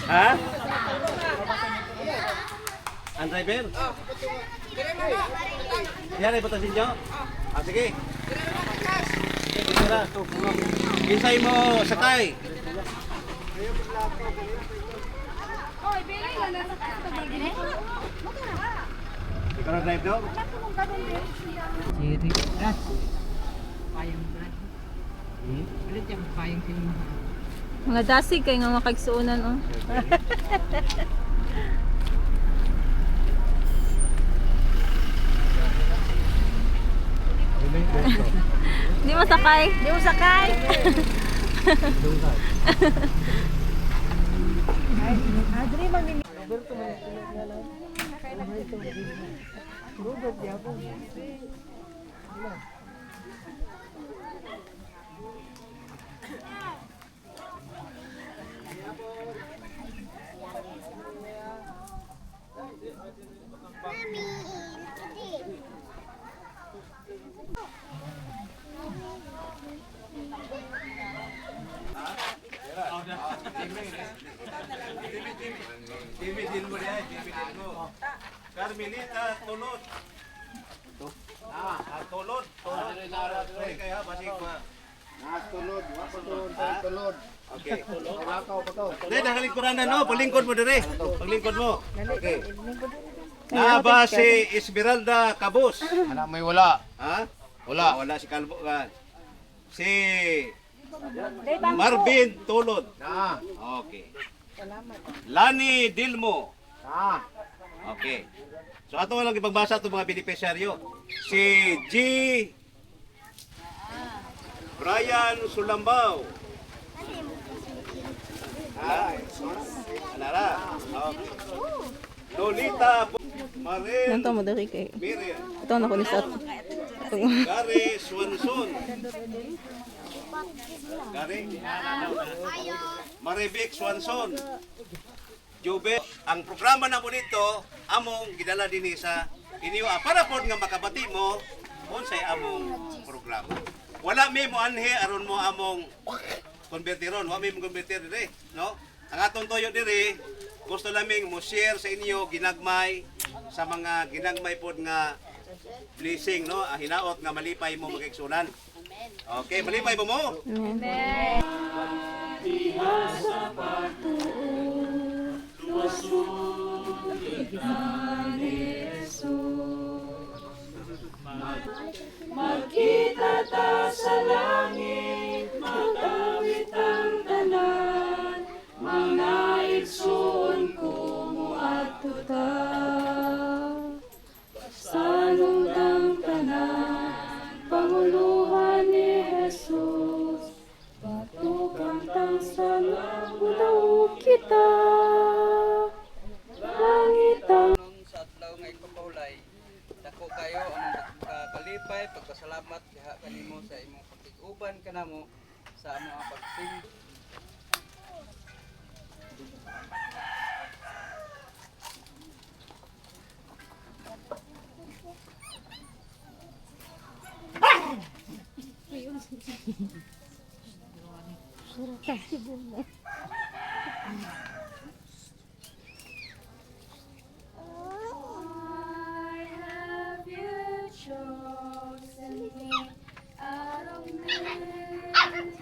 Ha? Ang driver? Yan ay batasin nyo? Ah, sige. Bisay mo sakay. Ikaw na drive daw? Siri. Payang brad. Ulit yung payang kinuha. Mga dasig kay nga makagsuunan oh. Di mo sakay? Di mo sakay? Adri mamini. Timidin mo niya, timidin mo. Carmelita, tulod. Tulod. Sorry kayo, basig pa. Tulod, wako tulod. Okay. Nakaw pa to. Dahil nakalingkuran na, no? Paglingkod mo dire. Paglingkod mo. Okay. Ba si Esmeralda Cabos? Anak may wala. Ha? Wala. Wala si Calvo. Si Marvin Tulod. Na. Okay. Lani Dilmo. Na. Okay. So ato lang ipagbasa itong mga beneficiaryo. Si G. Brian Sulambao. Anara. Okay. Lolita Marel. Nanto mo diri kay. Miriam. Ito na ko ni sat. Gary Swanson. Gary. Maribik Swanson. Jube, ang programa na po dito, among gidala din sa inyo para po nga makabati mo unsay among programa. Wala mi mo anhe aron mo among konbertiron, wa mi mo konvertir dire, no? Ang atong toyo dire, gusto laming mo share sa inyo ginagmay sa mga ginagmay pod nga blessing, no? Hinaot nga malipay mo magigsunan. Okay, malipay mo mo. Amen. Magkita ta sa langit, magawit ang tanan, mga igsoon ko mo at tuta. Sa lungtang tanan, Panguluhan ni Jesus, patukang tang sa langutaw kita. Langit ang Sa adlaw nga ipapahulay, dako kayo ang kalipay, pagpasalamat diha kanimo sa imong pagtiguban kanamo sa among pagsing. I have you chosen me out of millions,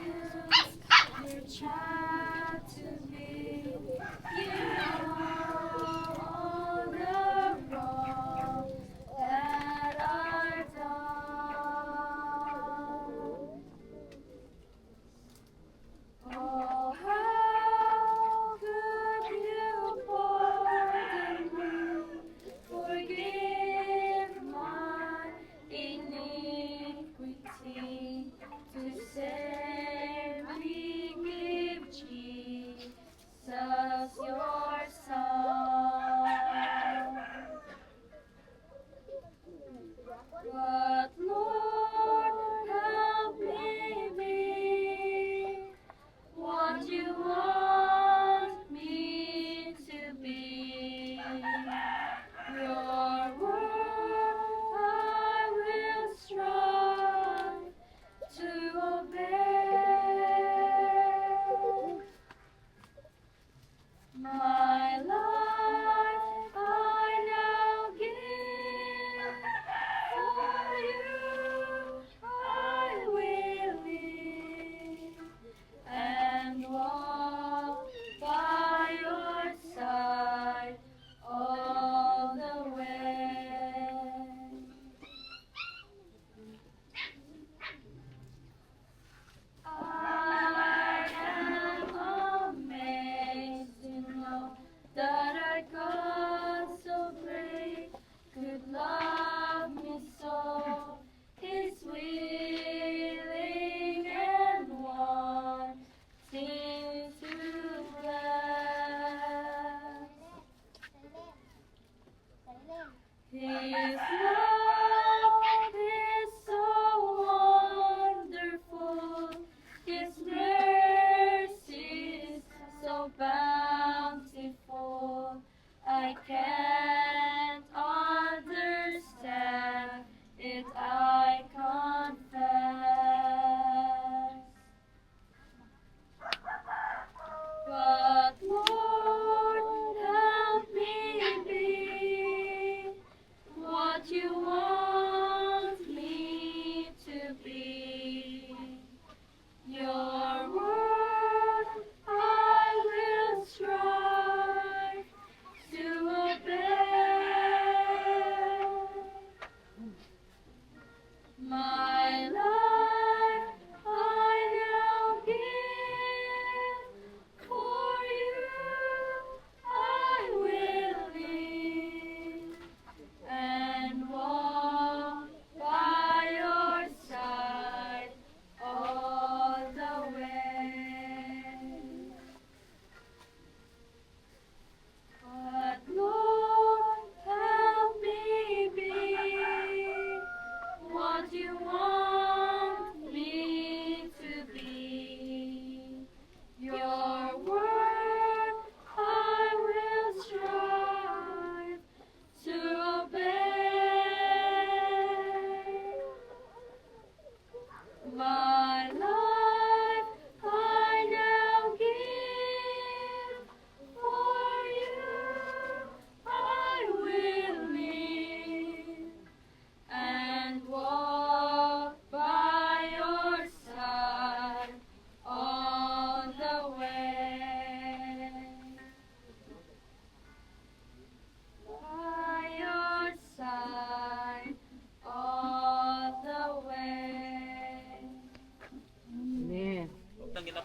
your child to be. You know all the wrongs that are done. Oh, how could you pardon me, forgive my iniquity, to save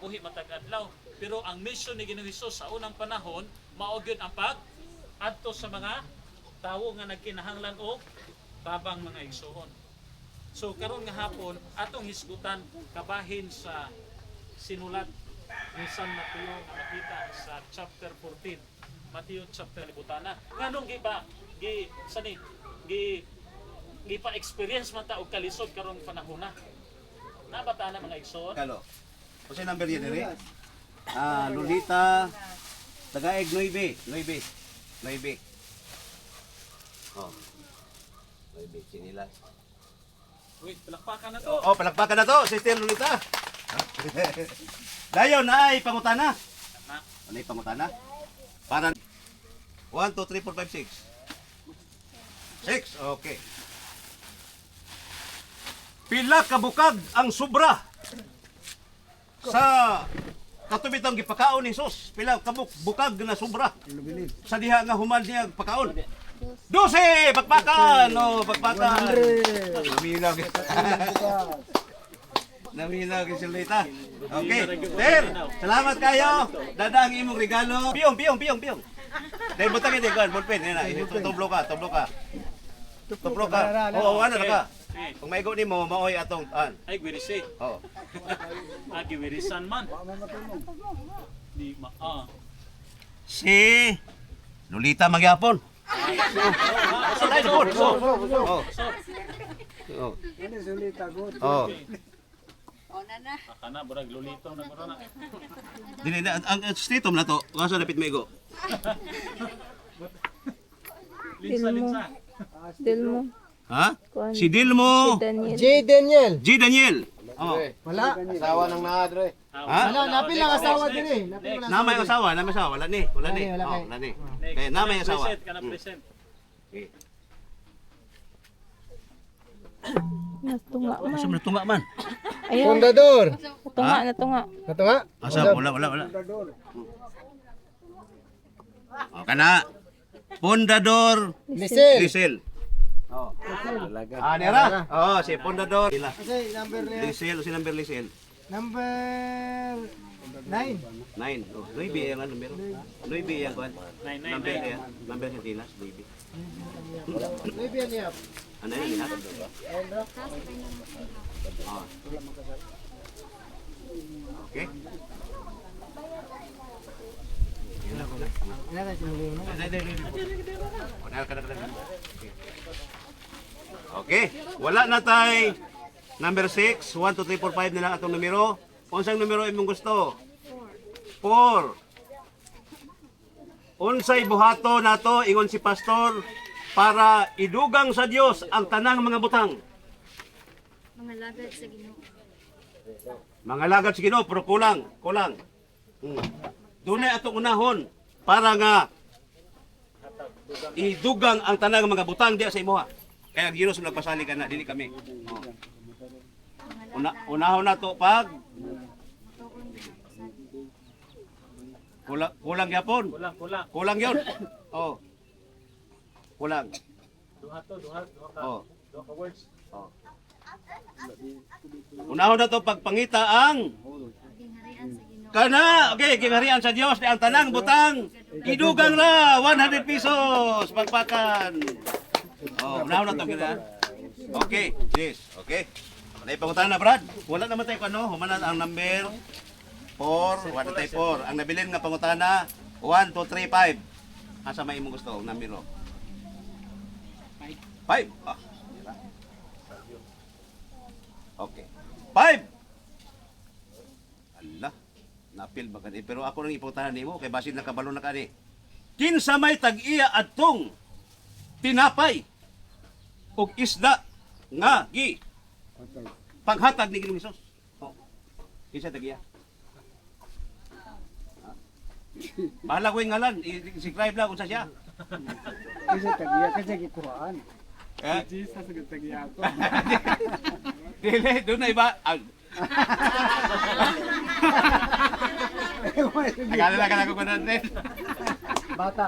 mabuhi matag adlaw. Pero ang mission ni Ginoong Hesus sa unang panahon mao gyud ang adto sa mga tawo nga nagkinahanglan og tabang mga igsoon. So karon nga hapon atong hisgutan kabahin sa sinulat ni San Mateo nga makita sa chapter 14. Mateo chapter libutana. Nganong gi pa experience man ta og kalisod karong panahon na. Nabata na mga igsoon. Kalo. Kasi number yun dire. Lolita Tagaig 9. Oh. 9 sinilas. Uy, palakpakan na to. Oh, palakpakan na to, Sister Lolita. Dayon ay pangutana. Ano yung pangutana? Para 1, 2, 3, 4, 5, 6. 6, okay. Pila kabukag ang sobra sa katubitang gipakaon ni Jesus. Pila kabukag na sobra sa diha nga human niya pakaon. 12! Bakbakan! Oh, bakbakan! Naminaw. Naminaw si Lolita. Okay. Sir, salamat kayo. Dada ang imong regalo. Piyong. Dahil butang hindi ko. Ballpen. Tublo ka. Oo, ano na ka. Kung maigo ni mo, maoy atong Ay, gwirisi. Oo. Giwirisan man. Di ma Si Lolita magyapon. So, dahil po. Oh. Oh. Kana burag lolito na corona. Dili na ang statum na to. Wasa dapat maigo. Linsa. Dilmo. Ha? Si Dilmo. Daniel. G. Daniel. Oh. Wala. Asawa ng naadre. Ha? Napil lang asawa din eh. Nama yung asawa, wala ni. Wala ni. Kaya nama yung asawa. Present kana present. Natunga man. Asa man tunga man? Ayun, Fundador. natunga. Natunga? Asa wala. Oh, kana. Pundador Lisel. Lisel. Oh. Nera. Oh, si Pundador. Kasi number Lisel, si number Lisel. number 9. 9. Oh, 9 yang numero. 9 yang kuan. Number ya. Number sa tilas, 9. 9 yan niya. Ano yun? Ah. Okay. Okay. Wala na tay. Number 6, 1, 2, 3, 4, 5 na lang atong numero. Unsang numero imong gusto? 4. Unsay buhato nato ingon si pastor para idugang sa Dios ang tanang mga butang. Mga lagad sa Ginoo. Mga lagad sa Ginoo pero kulang. Dunay atong unahon para nga idugang ang tanang mga butang diya sa imuha. Kaya ang Ginoo nagpasali ka na dili kami. Unahon na to pag kulang yapon. Kulang yun. Oh. Kulang. Duha ka. Oh. Duha ka words. Oh. Unahon na to pagpangita ang Gingharian sa Ginoo. kana, okay, kingharian sa Dios di ang tanang butang idugang na 100 pesos pagpakan. Oh, unahon na to gina. Okay, yes, okay. Nay pangutan na Brad. Wala naman tayo ano, humanan ang number 4, wala tayo 4. Ang nabilin nga pangutana 1, 2, 3, 5. Asa may imong gusto ang numero? 5. Ah. Okay. 5. Allah, napil ba kani? Pero ako nang iputahan nimo kay basin nakabalo na kani. Kinsa may tag-iya adtong tinapay ug isda nga gi paghatag ni Ginoong Hesus. Oh. Kinsa tag-iya? Bahala ko yung ngalan, i-describe lang kung sa siya. Kasi tagiya kasi gikuhaan. Eh? Jesus tagiya ko. Dili, doon na iba. Nagala ka na ko natin. Bata.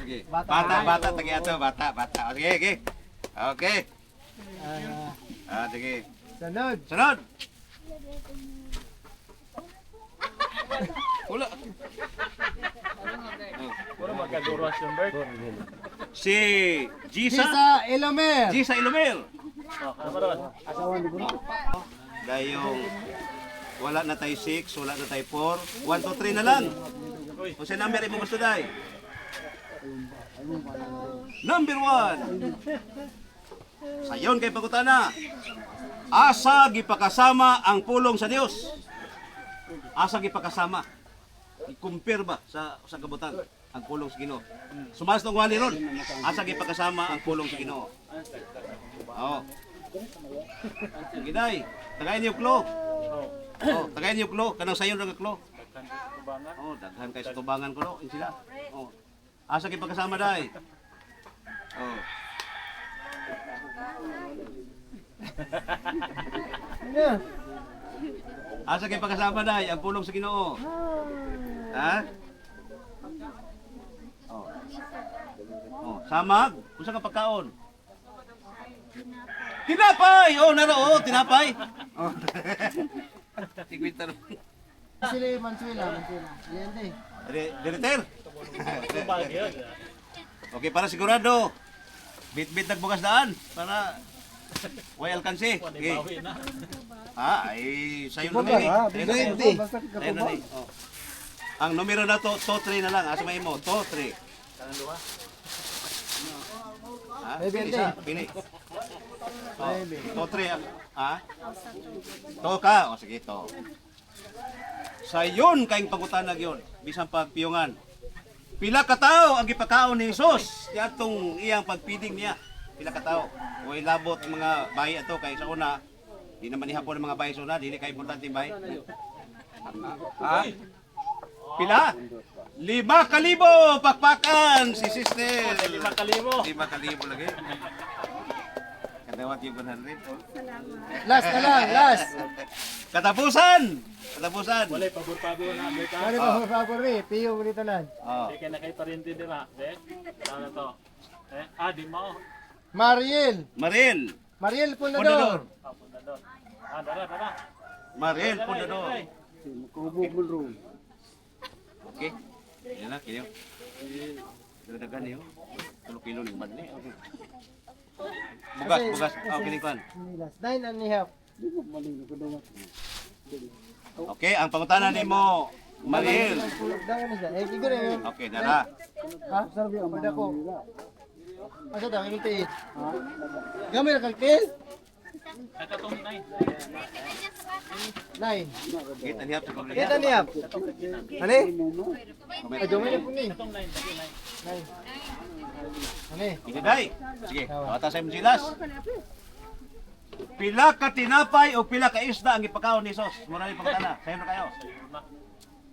Sige. Bata, tagi ato, bata. O, sige. Okay. Sige. Sunod. Sunod. Si Gisa. Sa Elomer. Gisa Ilomel. Asawa ni Bruno. Dayong wala na tayo 6, wala na tayo 4. 1, 2, 3 na lang. Kung sa number mo gusto day. Number 1. Sayon kay pagutana. Asa gipakasama ang pulong sa Dios? Asa gipakasama? I-compare ba sa kabutan ang pulong sa Ginoo? Sumas tong wali ron. Asa gipakasama ang pulong sa Ginoo? Oo. Sige day. Tagayin niyo klo. Oh, tagayin niyo klo. Kanang sayon ra klo. Oh, daghan kay sa tubangan ko no. Sila. Oh. Asa gipakasama day? Oh. Asa kay pagkasama day ang pulong sa Ginoo? Ha? Oh. Oh, samag, usa ka pagkaon? Tinapay. Oh, naro, oh, tinapay. Oh. Tigwita ro. Sila Mansuela. Lende. Director. Okay, para sigurado. Bit-bit nagbukas daan para way alkansi. Okay. Ay, sayo na ni. Basta Sayo na kapaba. ni. Oh. Ang numero na to 3 na lang. Asa may mo? 3. Ha? Isa, pili. Oh, 3. Ha? To ka. O sige, to. Sayon kayong pagutanag yun. Bisang pagpiyungan. Pila ka tao ang gipakaon ni Jesus. Yatong iyang pagpiding niya. Pila ka tao. O ilabot mga bayi ato kay sa una. Di naman ihapon ng mga bayi sa una. Dili ka importante yung bayi. Ha? Pila? 5,000 pakpakan si sister. 5,000. 5,000 lagi. Kadawat yung 100. Last na lang, last. Katapusan! Katapusan! Walay pabor-pabor na Amerika. Ano ba sa favor ni? Piyo ulit na. Oh. Di kay na kay parente dira. Ano to? Di mo. Mariel. Maril! Pundador. Pundador. Dara. Maril Pundador. Kubog mo ro. Okay. Yan na, kinyo. Dadagan niyo. 10 kilo ni man ni. Okay. Bugas. Oh, kinikwan. Last 9 and a half. Di mo maling ko daw. Okay, ang pangutanan nimo, Maril. Dagan na siya. Siguro yun. Okay, dara. Ha? Sabi ang Pada ko. nila. Asa daw, imiti. Gamay na kalkil? Katong 9. 9. Kita niya sa pagkakas. Kita niya. Ano? Ay, dumay na po ni. Katong 9. 9. Ano? Iniday. Sige, tawata sa imong silas. Pila ka tinapay o pila ka isda ang ipakaon ni Jesus? Mura ni pagkatana. Sayo na kayo.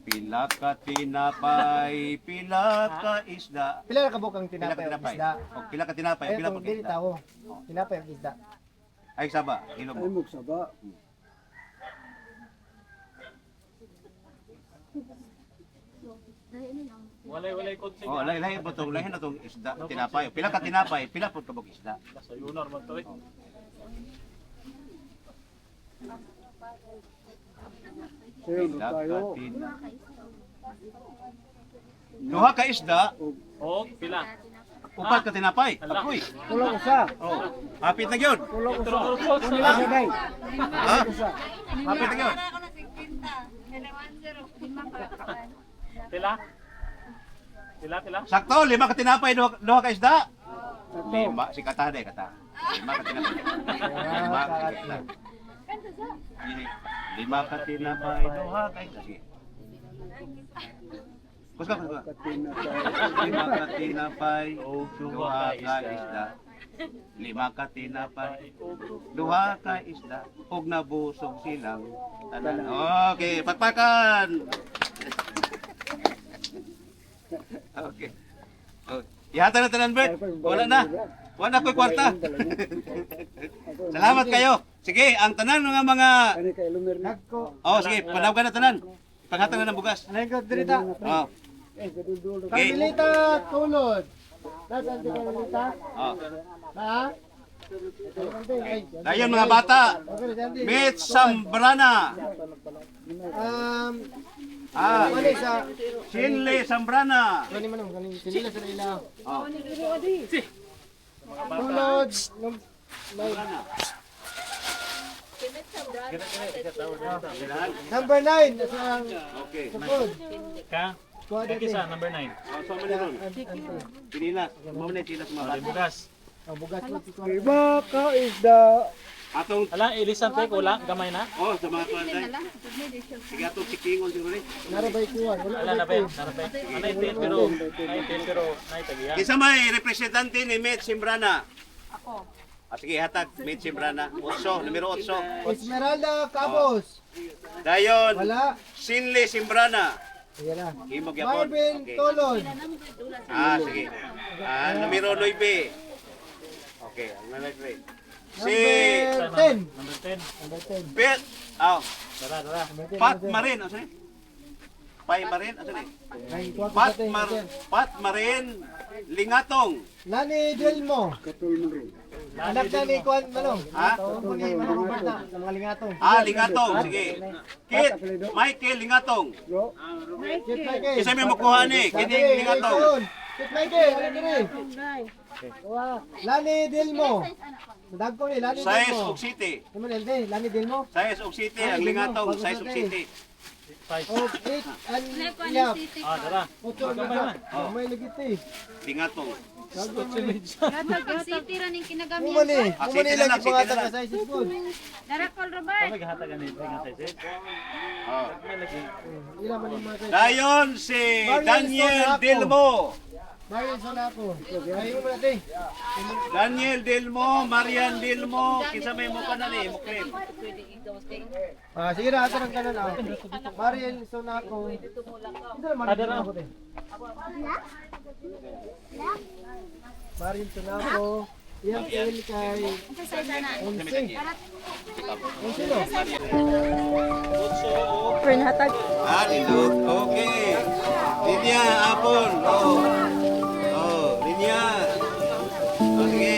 Pila ka tinapay, pila ka isda. Pila na kabukang Pila ka tinapay o tinapay. isda? O pila ka tinapay, Ay, pila itong ka dili isda. tao. Tinapay o isda. Ay saba, ilo Ay mo. mo saba. Walay kotse. Oh, lahi po tong lahi na tong isda, tinapay. Pila ka tinapay, pila po kabog isda. Sa yunor man to. Sayo Pila tayo. ka tinapay. Duha ka isda, O pila. upat ka tinapay. Apoy. Kulo usa. Oh, hapit na gyud. Kulo usa. Turok-turok. Kunila sa day. Ha? Usa. Hapit na gyud. Pila. Pila. Sakto, 5 ka tinapay, duha ka isda. 5, si kata de kata. 5 ka tinapay. 5 ka isda. 5 ka tinapay, duha ka isda. Sige. Kusga. Katina sa. 5 ka tinapay, duha ka isda. 5 ka tinapay, duha ka isda. Ug nabusog silang tanan. Okay, pakpakan. Okay. Oh, ihatan na tanan, Bert. Wala na. Wala ko'y kwarta. Salamat kayo. Sige, ang tanan nga mga... Kani kay Lumer na. Nagko. Oh, sige, panawgan na tanan. Panghatag na ng bugas. Nagko dirita. Oh, Eh, kadudulog. okay. Carmelita Tulod. Nasaan si Carmelita? Oh. Ha? Dayon mga bata. Okay, Sandy. Meet Sambrana. Ah, Ano sa... Shinle Sambrana. Kani manong, kani sinila sa nila. Oh. Tulod, nung... May... Number 9, sa... Okay. Sukod. Ka? Kuha Kaki dito. sa number 9. Oh, so man ron. Pinilas. Mao na chilas mga Di bata. bugas. Ang bugat mo. Iba ka is the Atong Ala, ilisan tayo wala gamay na. oh sa mga tuwan tay. Sige atong sikingon siguro ni. Narabay kuha. Ala na ba? Anay tin pero nay tagiya. Isa may representante ni Met Simbrana. Ako. Sige, hatag Met Simbrana. 8, numero 8. Esmeralda Cabos. Dayon, Wala. Sinle Simbrana. Sige na. Himog yapon. Marvin Okay. Tolon. Sige. Numero 9. Okay, ang nanay. Si Number 10. Number 10. Number 10. Pet. Dara, dara. Number 10. Pat Marin, asa ni? Pai Marin, asa ni? Pat Marin Lingatong. Nani Delmo. katul mo rin. Anak na ni Kwan Manong. Ha? Mga bata. Sa mga lingatong. Lingatong, sige. Kit Michael Lingatong. Lo, Kit Michael. Isa may makuha ni, kining Lingatong. Kit Michael. Ano diri? Lani Delmo. Dagko ni Lani Size Delmo. og City. Naman elde, Lani Delmo. Size og City ang Lingatong, size og City. O 8 and Yap. Dara. Ocho na. May legiti. Lingatong. Gatag city ra ning kinagamit. Umani. Ah, Umani sige na lagi lang, sige pangatag na ka sa isis good. Darakol Robert. Kami gahatagan ni nga sa set. Oh. May lagi. Ila man yung mga Dayon si Daniel Delmo. Marian Sonaco. Ayun mo natin. Daniel Delmo, Marian Delmo, kinsa may mo kana ni Muklim. Sige na, ato ng kanan ako. Marian Sonaco. Ito naman. Adara. Marian Sonaco. Yan kail kay Sa sana. Onse. Onse no? Nindot. Okay. Linya apon. Linya. Sige.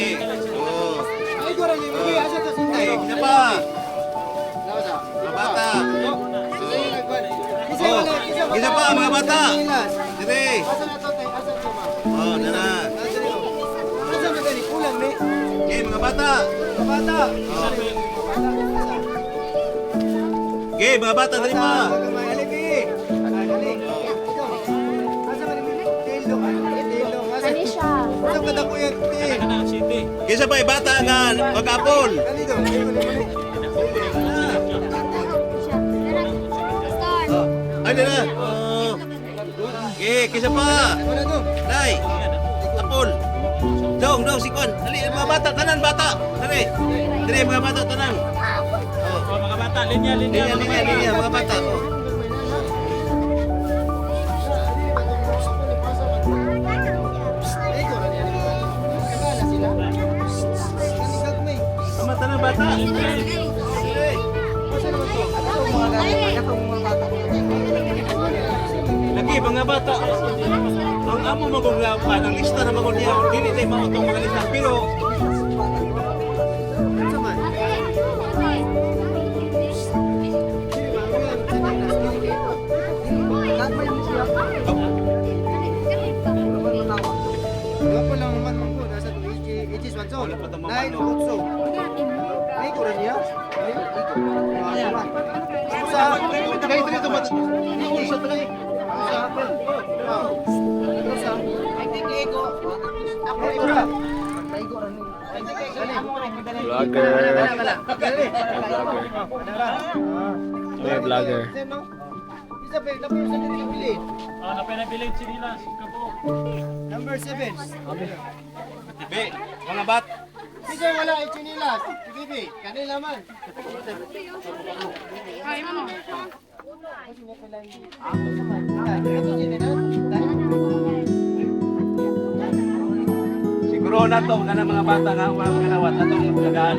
Ay, ko rin yung hindi. Asa to sinta. Ay, kinsa pa? Mga bata. Kinsa pa mga bata? Dire. Asa na to, tay? Asa to, ma? Nana. Asa na gani? Kulang, ni? Okay, mga bata. Kabata. Okay, mga bata dali pa. May alibi. Ali. Asa man yung tilo? Tilo. Asa siya? Asa ka na kuya? Kana ang city. Kinsa pa bata nga mag-apon? Kanito. Ay, na. Okay, kinsa pa? Wala to. Nay. Apol. Dong, sikon. Dali, mga bata, tanan bata. Dali. Dali, mga bata, tanan. Oh, mga bata, linya. Linya, mga bata. Sama tanan bata. Lagi, mga bata. Ang amo maguglapan, ang lista na mga niya. Dili tayo mautong mga lista. Pero, Wala pa lang naman mangko. Nasa to. Ichis wanso. Wala pa tong Nine mamano. utso. Ay, ko rin niya. Ay, sa kay dito ba? Ni sa tagay. Sa apel. Sa I think ego. Ako ira. Ay ko rin. Vlogger. May vlogger. Isa pa, number 7 yung pili. Napinabiling sinilas. Kabo. Number 7. Be, mga bat. Sige, wala ay chinilas. Bibi, kanila man. Ay mo. Siguro na to, kana mga bata nga, wala mga nawat. Atong kagaan.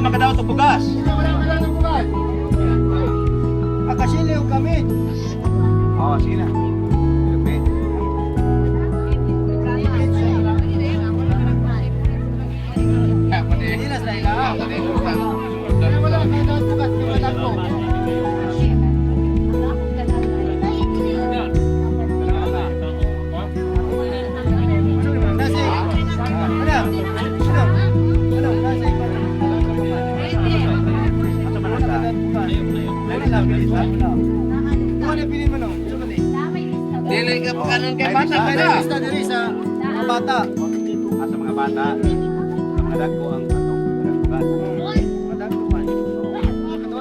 makadaot og bugas. Akasiliw kami. Oh, sige na. Okay. Dinas na ila. Wala ka bukas ni madam ko. Nasi. Madam. Madam, nasi. Asa man ta? Dali lang bilis ha. Ano pinin mo no? Dili ka pa kanon kay bata, May lista diri sa mga bata. Asa mga bata. Ang dagko ang atong bugas. Madagko man.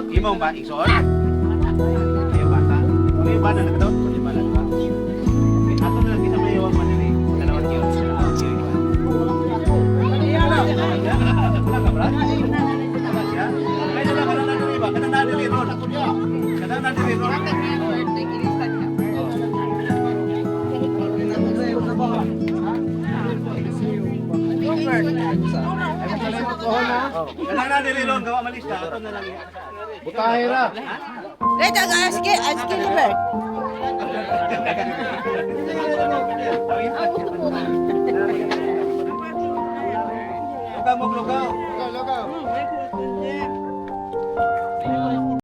Imo ba igsoon? Ayo bata. May bata na daw, di ba lang ba? Ato na lang kita mayawan man ni. Dalawa kiyo. Wala ka bra? May dala ka na diri ba? Kana na diri ron. Kana na diri ron. Kana na diri ron gawa malista. Ato na lang. Butahira. Sige, Gilbert.